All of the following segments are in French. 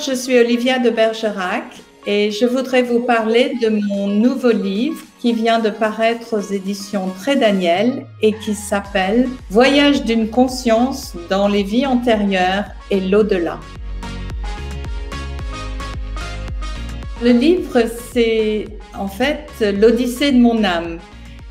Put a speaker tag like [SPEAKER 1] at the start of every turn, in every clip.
[SPEAKER 1] Je suis Olivia de Bergerac et je voudrais vous parler de mon nouveau livre qui vient de paraître aux éditions Trédaniel et qui s'appelle « Voyage d'une conscience dans les vies antérieures et l'au-delà ». Le livre, c'est en fait l'Odyssée de mon âme.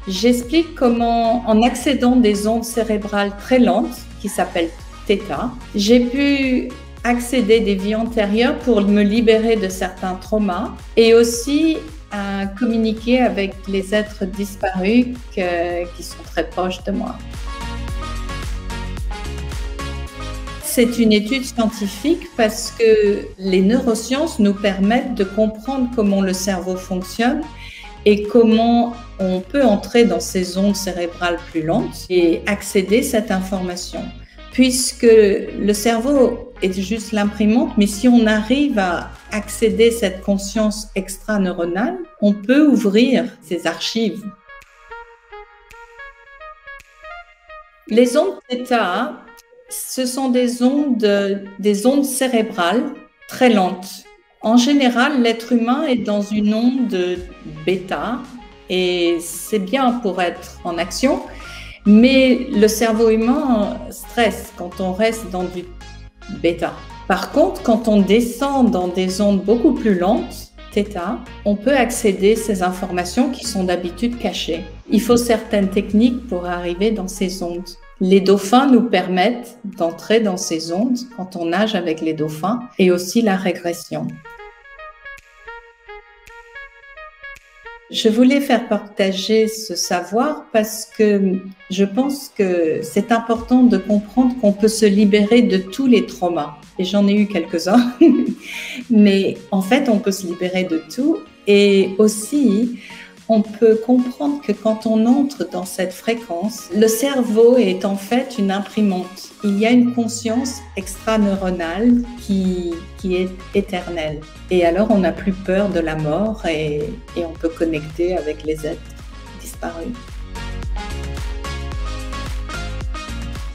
[SPEAKER 1] J'explique comment, en accédant des ondes cérébrales très lentes, qui s'appellent Theta, j'ai pu accéder des vies antérieures pour me libérer de certains traumas et aussi à communiquer avec les êtres disparus qui sont très proches de moi. C'est une étude scientifique parce que les neurosciences nous permettent de comprendre comment le cerveau fonctionne et comment on peut entrer dans ces ondes cérébrales plus lentes et accéder à cette information. Puisque le cerveau est juste l'imprimante, mais si on arrive à accéder à cette conscience extraneuronale, on peut ouvrir ces archives. Les ondes θ, ce sont des ondes cérébrales très lentes. En général, l'être humain est dans une onde bêta et c'est bien pour être en action. Mais le cerveau humain stresse quand on reste dans du bêta. Par contre, quand on descend dans des ondes beaucoup plus lentes, θ, on peut accéder à ces informations qui sont d'habitude cachées. Il faut certaines techniques pour arriver dans ces ondes. Les dauphins nous permettent d'entrer dans ces ondes quand on nage avec les dauphins et aussi la régression. Je voulais faire partager ce savoir parce que je pense que c'est important de comprendre qu'on peut se libérer de tous les traumas. Et j'en ai eu quelques-uns, mais en fait, on peut se libérer de tout. Et aussi, on peut comprendre que quand on entre dans cette fréquence, le cerveau est en fait une imprimante. Il y a une conscience extraneuronale qui est éternelle. Et alors, on n'a plus peur de la mort et on peut connecter avec les êtres disparus.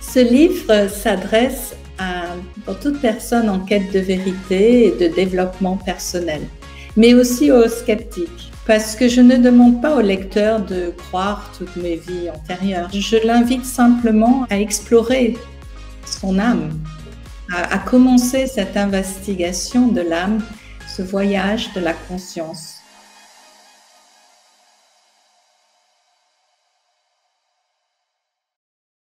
[SPEAKER 1] Ce livre s'adresse à toute personne en quête de vérité et de développement personnel, mais aussi aux sceptiques. Parce que je ne demande pas au lecteur de croire toutes mes vies antérieures. Je l'invite simplement à explorer son âme, à commencer cette investigation de l'âme, ce voyage de la conscience.